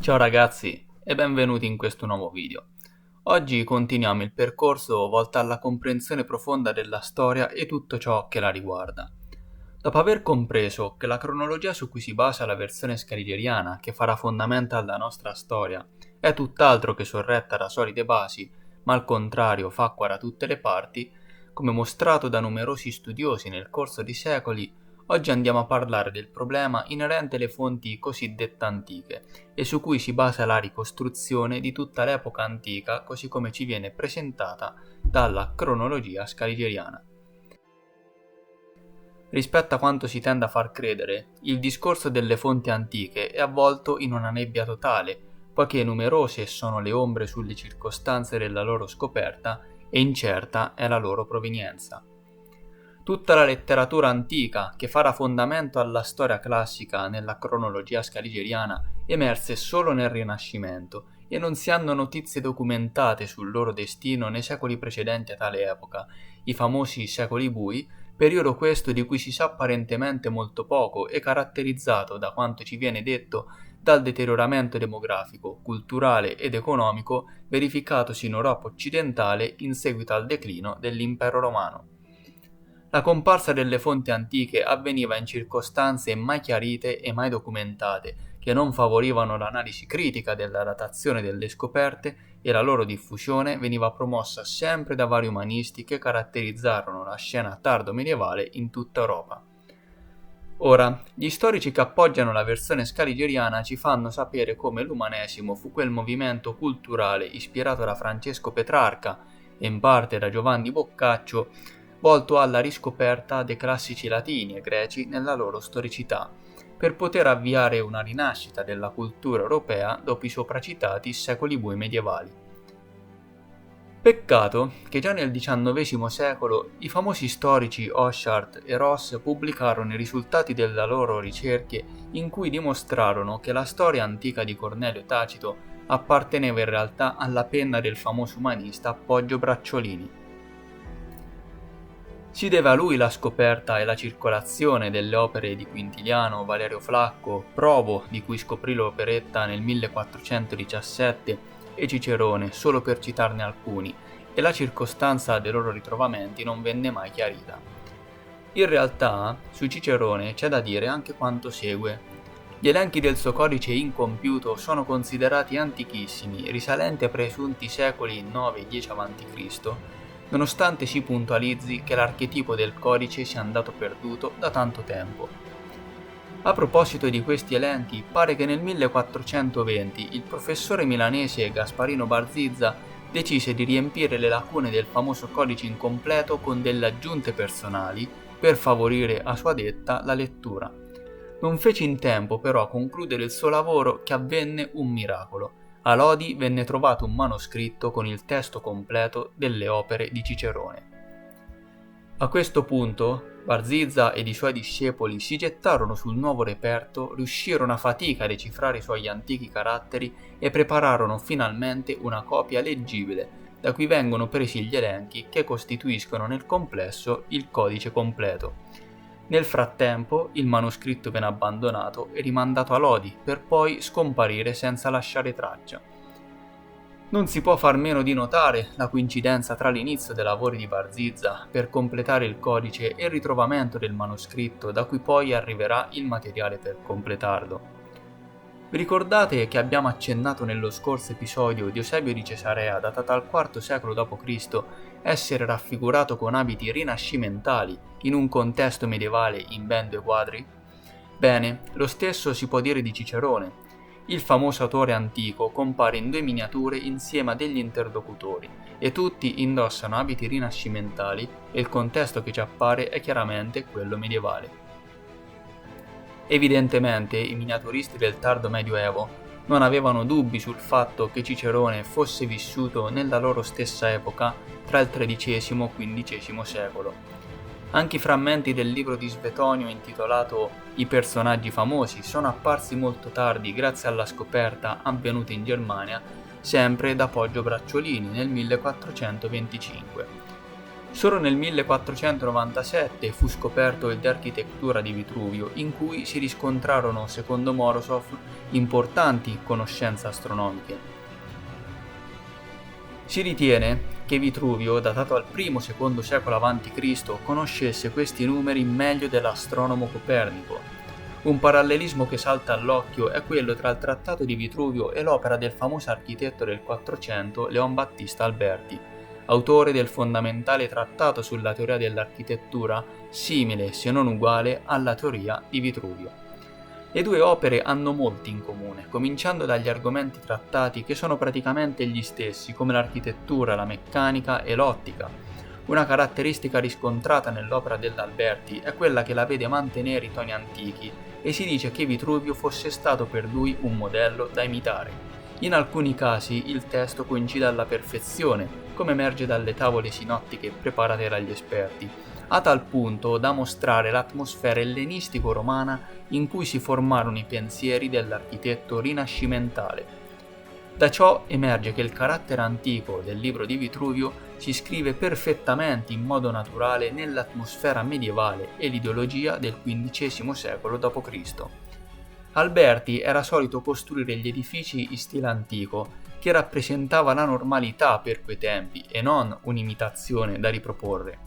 Ciao ragazzi e benvenuti in questo nuovo video. Oggi continuiamo il percorso volto alla comprensione profonda della storia e tutto ciò che la riguarda. Dopo aver compreso che la cronologia su cui si basa la versione scaligeriana che farà fondamenta alla nostra storia è tutt'altro che sorretta da solide basi, ma al contrario facqua da tutte le parti, come mostrato da numerosi studiosi nel corso di secoli, oggi andiamo a parlare del problema inerente alle fonti cosiddette antiche e su cui si basa la ricostruzione di tutta l'epoca antica così come ci viene presentata dalla cronologia scaligeriana. Rispetto a quanto si tende a far credere, il discorso delle fonti antiche è avvolto in una nebbia totale, poiché numerose sono le ombre sulle circostanze della loro scoperta e incerta è la loro provenienza. Tutta la letteratura antica, che farà fondamento alla storia classica nella cronologia scaligeriana, emerse solo nel Rinascimento e non si hanno notizie documentate sul loro destino nei secoli precedenti a tale epoca, i famosi secoli bui, periodo questo di cui si sa apparentemente molto poco e caratterizzato, da quanto ci viene detto, dal deterioramento demografico, culturale ed economico verificatosi in Europa occidentale in seguito al declino dell'impero romano. La comparsa delle fonti antiche avveniva in circostanze mai chiarite e mai documentate, che non favorivano l'analisi critica della datazione delle scoperte e la loro diffusione veniva promossa sempre da vari umanisti che caratterizzarono la scena tardo medievale in tutta Europa. Ora, gli storici che appoggiano la versione scaligeriana ci fanno sapere come l'umanesimo fu quel movimento culturale ispirato da Francesco Petrarca e in parte da Giovanni Boccaccio, volto alla riscoperta dei classici latini e greci nella loro storicità, per poter avviare una rinascita della cultura europea dopo i sopracitati secoli bui medievali. Peccato che già nel XIX secolo i famosi storici Oshart e Ross pubblicarono i risultati delle loro ricerche in cui dimostrarono che la storia antica di Cornelio Tacito apparteneva in realtà alla penna del famoso umanista Poggio Bracciolini. Si deve a lui la scoperta e la circolazione delle opere di Quintiliano, Valerio Flacco, Provo, di cui scoprì l'operetta nel 1417, e Cicerone, solo per citarne alcuni, e la circostanza dei loro ritrovamenti non venne mai chiarita. In realtà, su Cicerone c'è da dire anche quanto segue. Gli elenchi del suo codice incompiuto sono considerati antichissimi, risalenti ai presunti secoli 9 e 10 a.C., nonostante si puntualizzi che l'archetipo del codice sia andato perduto da tanto tempo. A proposito di questi elenchi, pare che nel 1420 il professore milanese Gasparino Barzizza decise di riempire le lacune del famoso codice incompleto con delle aggiunte personali per favorire a sua detta la lettura. Non fece in tempo però a concludere il suo lavoro che avvenne un miracolo. A Lodi venne trovato un manoscritto con il testo completo delle opere di Cicerone. A questo punto, Barzizza ed i suoi discepoli si gettarono sul nuovo reperto, riuscirono a fatica a decifrare i suoi antichi caratteri e prepararono finalmente una copia leggibile, da cui vengono presi gli elenchi che costituiscono nel complesso il codice completo. Nel frattempo, il manoscritto venne abbandonato e rimandato a Lodi, per poi scomparire senza lasciare traccia. Non si può far meno di notare la coincidenza tra l'inizio dei lavori di Barzizza per completare il codice e il ritrovamento del manoscritto da cui poi arriverà il materiale per completarlo. Vi ricordate che abbiamo accennato nello scorso episodio di Eusebio di Cesarea, datato al IV secolo d.C., essere raffigurato con abiti rinascimentali in un contesto medievale in ben 2 quadri? Bene, lo stesso si può dire di Cicerone. Il famoso autore antico compare in 2 miniature insieme a degli interlocutori e tutti indossano abiti rinascimentali e il contesto che ci appare è chiaramente quello medievale. Evidentemente i miniaturisti del tardo Medioevo non avevano dubbi sul fatto che Cicerone fosse vissuto nella loro stessa epoca tra il XIII e XV secolo. Anche i frammenti del libro di Svetonio intitolato I personaggi famosi sono apparsi molto tardi grazie alla scoperta avvenuta in Germania, sempre da Poggio Bracciolini nel 1425. Solo nel 1497 fu scoperto il De Architectura di Vitruvio, in cui si riscontrarono, secondo Morozov, importanti conoscenze astronomiche. Si ritiene che Vitruvio, datato al I-II secolo a.C., conoscesse questi numeri meglio dell'astronomo Copernico. Un parallelismo che salta all'occhio è quello tra il Trattato di Vitruvio e l'opera del famoso architetto del 400 Leon Battista Alberti, autore del fondamentale trattato sulla teoria dell'architettura, simile se non uguale alla teoria di Vitruvio. Le due opere hanno molti in comune, cominciando dagli argomenti trattati che sono praticamente gli stessi, come l'architettura, la meccanica e l'ottica. Una caratteristica riscontrata nell'opera dell'Alberti è quella che la vede mantenere i toni antichi e si dice che Vitruvio fosse stato per lui un modello da imitare. In alcuni casi il testo coincide alla perfezione, come emerge dalle tavole sinottiche preparate dagli esperti, a tal punto da mostrare l'atmosfera ellenistico-romana in cui si formarono i pensieri dell'architetto rinascimentale. Da ciò emerge che il carattere antico del libro di Vitruvio si iscrive perfettamente in modo naturale nell'atmosfera medievale e l'ideologia del XV secolo d.C. Alberti era solito costruire gli edifici in stile antico, che rappresentava la normalità per quei tempi e non un'imitazione da riproporre.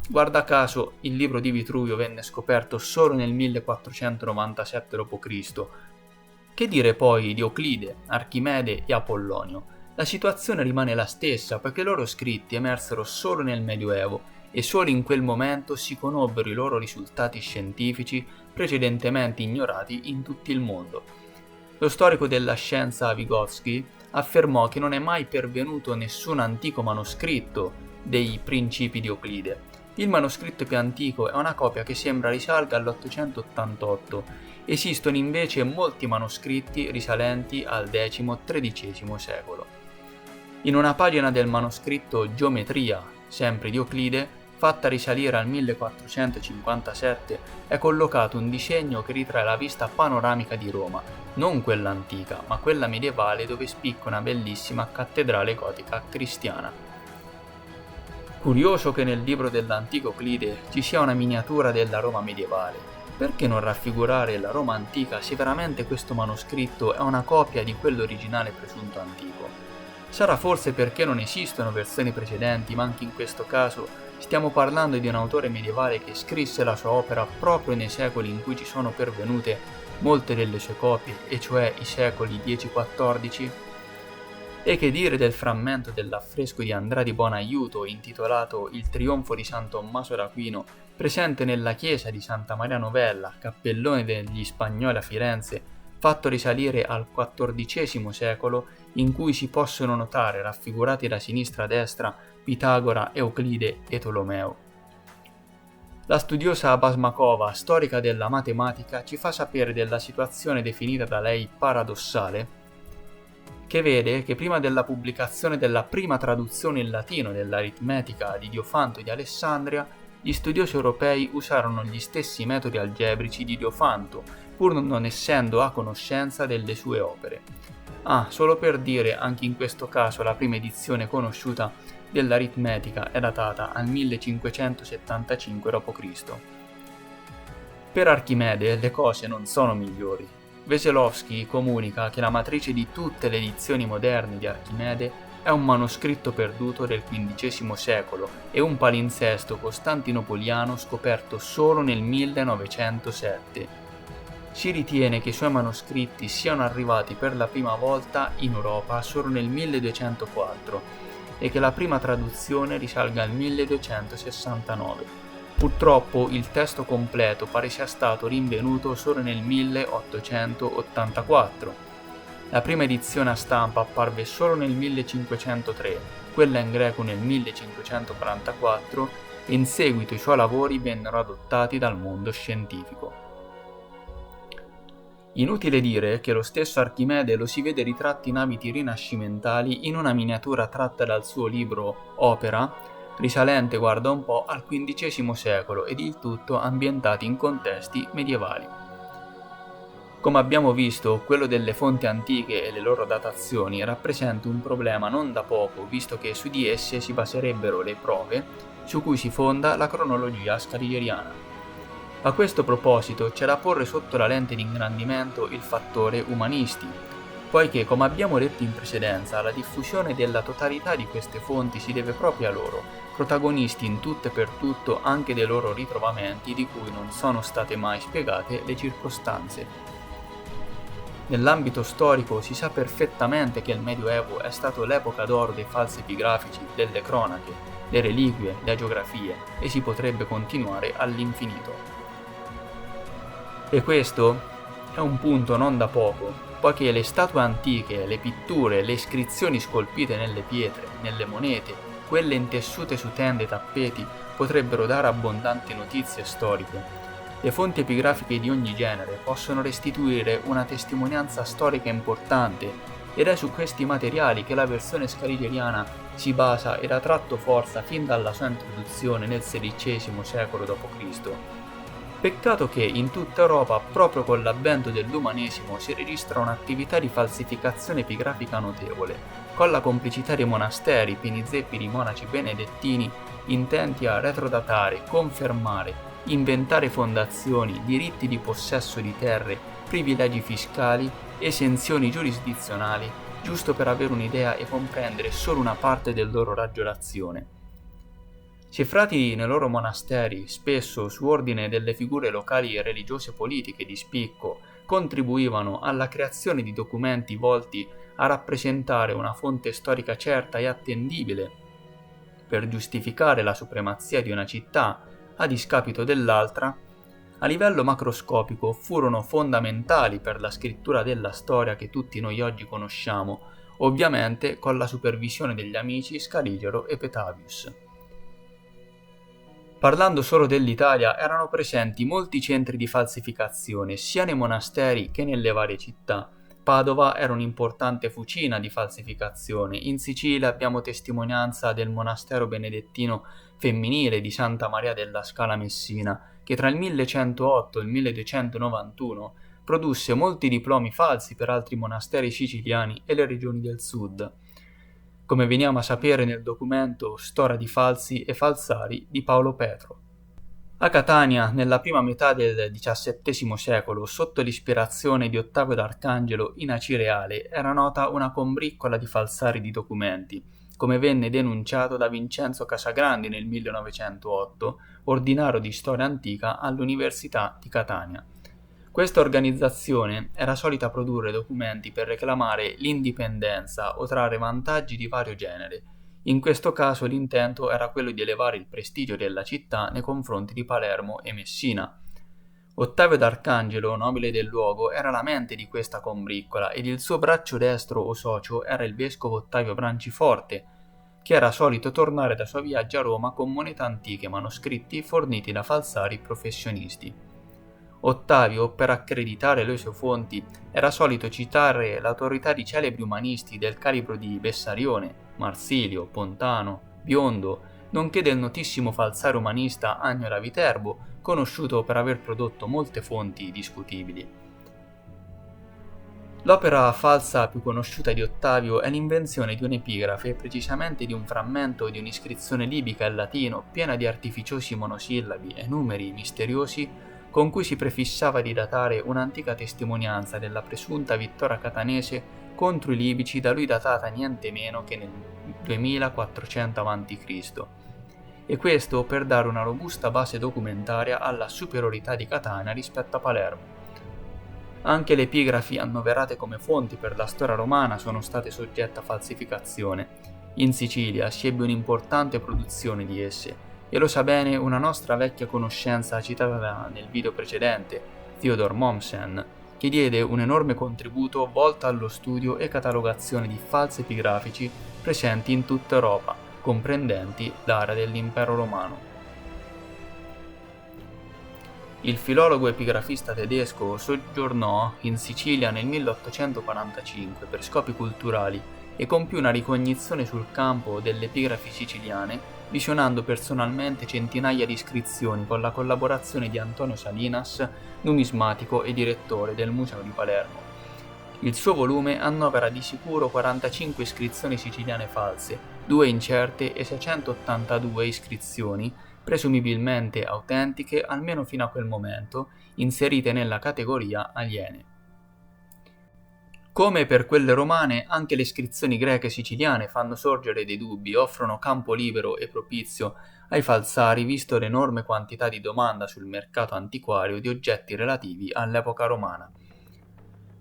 Guarda caso, il libro di Vitruvio venne scoperto solo nel 1497 d.C. Che dire poi di Euclide, Archimede e Apollonio? La situazione rimane la stessa, poiché i loro scritti emersero solo nel Medioevo e solo in quel momento si conobbero i loro risultati scientifici precedentemente ignorati in tutto il mondo. Lo storico della scienza Vygotsky affermò che non è mai pervenuto nessun antico manoscritto dei Principi di Euclide. Il manoscritto più antico è una copia che sembra risalga all'888. Esistono invece molti manoscritti risalenti al X-XIII secolo. In una pagina del manoscritto Geometria, sempre di Euclide, fatta risalire al 1457, è collocato un disegno che ritrae la vista panoramica di Roma, non quella antica, ma quella medievale dove spicca una bellissima cattedrale gotica cristiana. Curioso che nel libro dell'antico Euclide ci sia una miniatura della Roma medievale. Perché non raffigurare la Roma antica se veramente questo manoscritto è una copia di quello originale presunto antico? Sarà forse perché non esistono versioni precedenti, ma anche in questo caso stiamo parlando di un autore medievale che scrisse la sua opera proprio nei secoli in cui ci sono pervenute molte delle sue copie, e cioè i secoli X-XIV? E che dire del frammento dell'affresco di Andrea di Buonaiuto intitolato Il trionfo di San Tommaso d'Aquino, presente nella chiesa di Santa Maria Novella, cappellone degli Spagnoli a Firenze, fatto risalire al XIV secolo, in cui si possono notare raffigurati da sinistra a destra Pitagora, Euclide e Tolomeo. La studiosa Basmakova, storica della matematica, ci fa sapere della situazione definita da lei paradossale, che vede che prima della pubblicazione della prima traduzione in latino dell'aritmetica di Diofanto di Alessandria, gli studiosi europei usarono gli stessi metodi algebrici di Diofanto, pur non essendo a conoscenza delle sue opere. Solo per dire, anche in questo caso la prima edizione conosciuta dell'aritmetica è datata al 1575 d.C. Per Archimede le cose non sono migliori. Veselovsky comunica che la matrice di tutte le edizioni moderne di Archimede è un manoscritto perduto del XV secolo e un palinsesto costantinopoliano scoperto solo nel 1907. Si ritiene che i suoi manoscritti siano arrivati per la prima volta in Europa solo nel 1204 e che la prima traduzione risalga al 1269. Purtroppo il testo completo pare sia stato rinvenuto solo nel 1884. La prima edizione a stampa apparve solo nel 1503, quella in greco nel 1544 e in seguito i suoi lavori vennero adottati dal mondo scientifico. Inutile dire che lo stesso Archimede lo si vede ritratto in abiti rinascimentali in una miniatura tratta dal suo libro Opera, risalente, guarda un po', al XV secolo ed il tutto ambientati in contesti medievali. Come abbiamo visto, quello delle fonti antiche e le loro datazioni rappresenta un problema non da poco, visto che su di esse si baserebbero le prove su cui si fonda la cronologia scaligeriana. A questo proposito c'è da porre sotto la lente di ingrandimento il fattore umanisti, poiché, come abbiamo detto in precedenza, la diffusione della totalità di queste fonti si deve proprio a loro, protagonisti in tutto e per tutto anche dei loro ritrovamenti di cui non sono state mai spiegate le circostanze. Nell'ambito storico si sa perfettamente che il Medioevo è stato l'epoca d'oro dei falsi epigrafici, delle cronache, le reliquie, le agiografie e si potrebbe continuare all'infinito. E questo è un punto non da poco, poiché le statue antiche, le pitture, le iscrizioni scolpite nelle pietre, nelle monete, quelle intessute su tende e tappeti potrebbero dare abbondanti notizie storiche. Le fonti epigrafiche di ogni genere possono restituire una testimonianza storica importante ed è su questi materiali che la versione scaligeriana si basa ed ha tratto forza fin dalla sua introduzione nel XVI secolo d.C. Peccato che in tutta Europa, proprio con l'avvento dell'umanesimo, si registra un'attività di falsificazione epigrafica notevole, con la complicità dei monasteri pieni zeppi di monaci benedettini intenti a retrodatare, confermare, inventare fondazioni, diritti di possesso di terre, privilegi fiscali, esenzioni giurisdizionali, giusto per avere un'idea e comprendere solo una parte del loro raggio d'azione. Se i frati nei loro monasteri, spesso su ordine delle figure locali e religiose politiche di spicco, contribuivano alla creazione di documenti volti a rappresentare una fonte storica certa e attendibile per giustificare la supremazia di una città a discapito dell'altra, a livello macroscopico furono fondamentali per la scrittura della storia che tutti noi oggi conosciamo, ovviamente con la supervisione degli amici Scaligero e Petavius. Parlando solo dell'Italia, erano presenti molti centri di falsificazione, sia nei monasteri che nelle varie città. Padova era un'importante fucina di falsificazione. In Sicilia abbiamo testimonianza del monastero benedettino femminile di Santa Maria della Scala Messina, che tra il 1108 e il 1291 produsse molti diplomi falsi per altri monasteri siciliani e le regioni del sud, come veniamo a sapere nel documento Storia di falsi e falsari di Paolo Petro. A Catania, nella prima metà del XVII secolo, sotto l'ispirazione di Ottavio d'Arcangelo in Acireale, era nota una combriccola di falsari di documenti, come venne denunciato da Vincenzo Casagrandi nel 1908, ordinario di storia antica all'Università di Catania. Questa organizzazione era solita produrre documenti per reclamare l'indipendenza o trarre vantaggi di vario genere. In questo caso l'intento era quello di elevare il prestigio della città nei confronti di Palermo e Messina. Ottavio d'Arcangelo, nobile del luogo, era la mente di questa combriccola ed il suo braccio destro o socio era il vescovo Ottavio Branciforte, che era solito tornare da suoi viaggi a Roma con monete antiche e manoscritti forniti da falsari professionisti. Ottavio, per accreditare le sue fonti, era solito citare l'autorità di celebri umanisti del calibro di Bessarione, Marsilio, Pontano, Biondo, nonché del notissimo falsario umanista Agno da Viterbo, conosciuto per aver prodotto molte fonti discutibili. L'opera falsa più conosciuta di Ottavio è l'invenzione di un'epigrafe, precisamente di un frammento di un'iscrizione libica in latino piena di artificiosi monosillabi e numeri misteriosi con cui si prefissava di datare un'antica testimonianza della presunta vittoria catanese contro i libici, da lui datata niente meno che nel 2400 a.C., e questo per dare una robusta base documentaria alla superiorità di Catania rispetto a Palermo. Anche le epigrafi annoverate come fonti per la storia romana sono state soggette a falsificazione. In Sicilia si ebbe un'importante produzione di esse, e lo sa bene una nostra vecchia conoscenza citata nel video precedente, Theodor Mommsen, che diede un enorme contributo volto allo studio e catalogazione di falsi epigrafici presenti in tutta Europa, comprendenti l'area dell'Impero Romano. Il filologo epigrafista tedesco soggiornò in Sicilia nel 1845 per scopi culturali e compì una ricognizione sul campo delle epigrafi siciliane visionando personalmente centinaia di iscrizioni con la collaborazione di Antonio Salinas, numismatico e direttore del Museo di Palermo. Il suo volume annovera di sicuro 45 iscrizioni siciliane false, 2 incerte e 682 iscrizioni, presumibilmente autentiche almeno fino a quel momento, inserite nella categoria aliene. Come per quelle romane, anche le iscrizioni greche siciliane fanno sorgere dei dubbi, offrono campo libero e propizio ai falsari visto l'enorme quantità di domanda sul mercato antiquario di oggetti relativi all'epoca romana.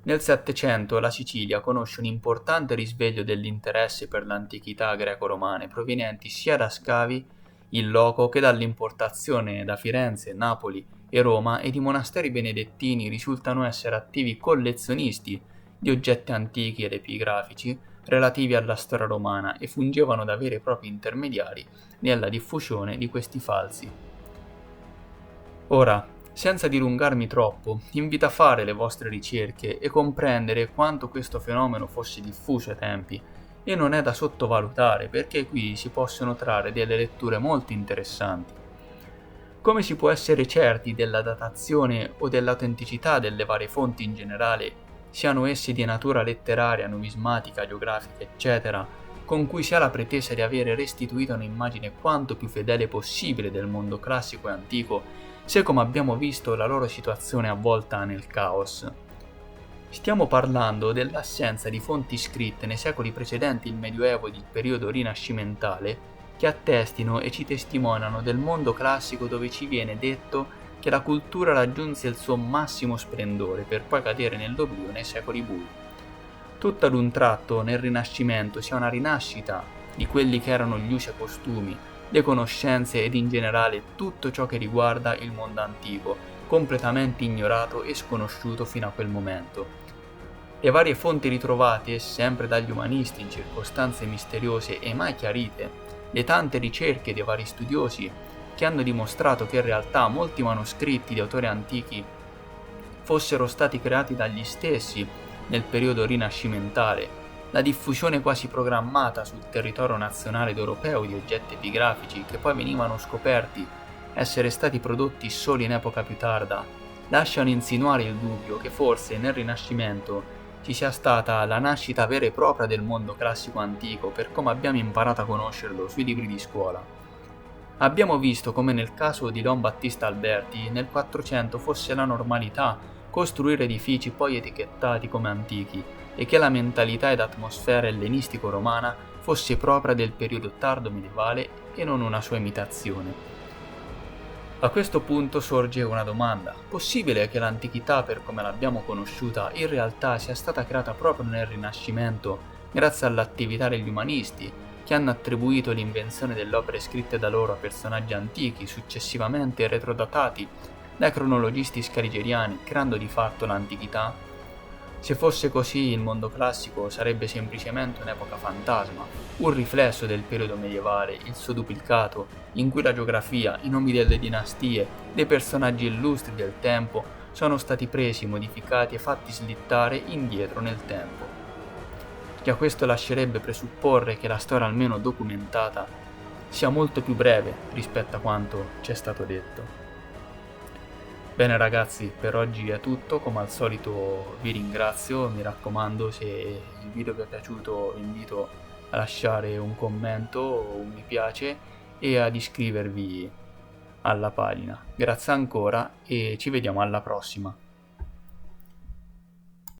Nel Settecento la Sicilia conosce un importante risveglio dell'interesse per l'antichità greco-romane provenienti sia da scavi in loco che dall'importazione da Firenze, Napoli e Roma, e i monasteri benedettini risultano essere attivi collezionisti di oggetti antichi ed epigrafici relativi alla storia romana e fungevano da veri e propri intermediari nella diffusione di questi falsi. Ora, senza dilungarmi troppo, invito a fare le vostre ricerche e comprendere quanto questo fenomeno fosse diffuso ai tempi, e non è da sottovalutare perché qui si possono trarre delle letture molto interessanti. Come si può essere certi della datazione o dell'autenticità delle varie fonti in generale, siano esse di natura letteraria, numismatica, geografica, eccetera, con cui si ha la pretesa di avere restituito un'immagine quanto più fedele possibile del mondo classico e antico, se come abbiamo visto la loro situazione è avvolta nel caos. Stiamo parlando dell'assenza di fonti scritte nei secoli precedenti il Medioevo ed il periodo rinascimentale che attestino e ci testimoniano del mondo classico dove ci viene detto che la cultura raggiunse il suo massimo splendore per poi cadere nell'oblio nei secoli bui. Tutto ad un tratto nel Rinascimento si ha una rinascita di quelli che erano gli usi e costumi, le conoscenze ed in generale tutto ciò che riguarda il mondo antico, completamente ignorato e sconosciuto fino a quel momento. Le varie fonti ritrovate, sempre dagli umanisti in circostanze misteriose e mai chiarite, le tante ricerche dei vari studiosi che hanno dimostrato che in realtà molti manoscritti di autori antichi fossero stati creati dagli stessi nel periodo rinascimentale, la diffusione quasi programmata sul territorio nazionale ed europeo di oggetti epigrafici che poi venivano scoperti essere stati prodotti solo in epoca più tarda, lasciano insinuare il dubbio che forse nel Rinascimento ci sia stata la nascita vera e propria del mondo classico antico per come abbiamo imparato a conoscerlo sui libri di scuola. Abbiamo visto come nel caso di Leon Battista Alberti nel 400 fosse la normalità costruire edifici poi etichettati come antichi e che la mentalità ed atmosfera ellenistico-romana fosse propria del periodo tardo medievale e non una sua imitazione. A questo punto sorge una domanda: possibile che l'antichità per come l'abbiamo conosciuta in realtà sia stata creata proprio nel Rinascimento grazie all'attività degli umanisti che hanno attribuito l'invenzione delle opere scritte da loro a personaggi antichi successivamente retrodatati dai cronologisti scaligeriani, creando di fatto l'antichità? Se fosse così, il mondo classico sarebbe semplicemente un'epoca fantasma, un riflesso del periodo medievale, il suo duplicato, in cui la geografia, i nomi delle dinastie, dei personaggi illustri del tempo sono stati presi, modificati e fatti slittare indietro nel tempo. Già questo lascerebbe presupporre che la storia almeno documentata sia molto più breve rispetto a quanto ci è stato detto. Bene ragazzi, per oggi è tutto, come al solito vi ringrazio, mi raccomando, se il video vi è piaciuto vi invito a lasciare un commento o un mi piace e ad iscrivervi alla pagina. Grazie ancora e ci vediamo alla prossima.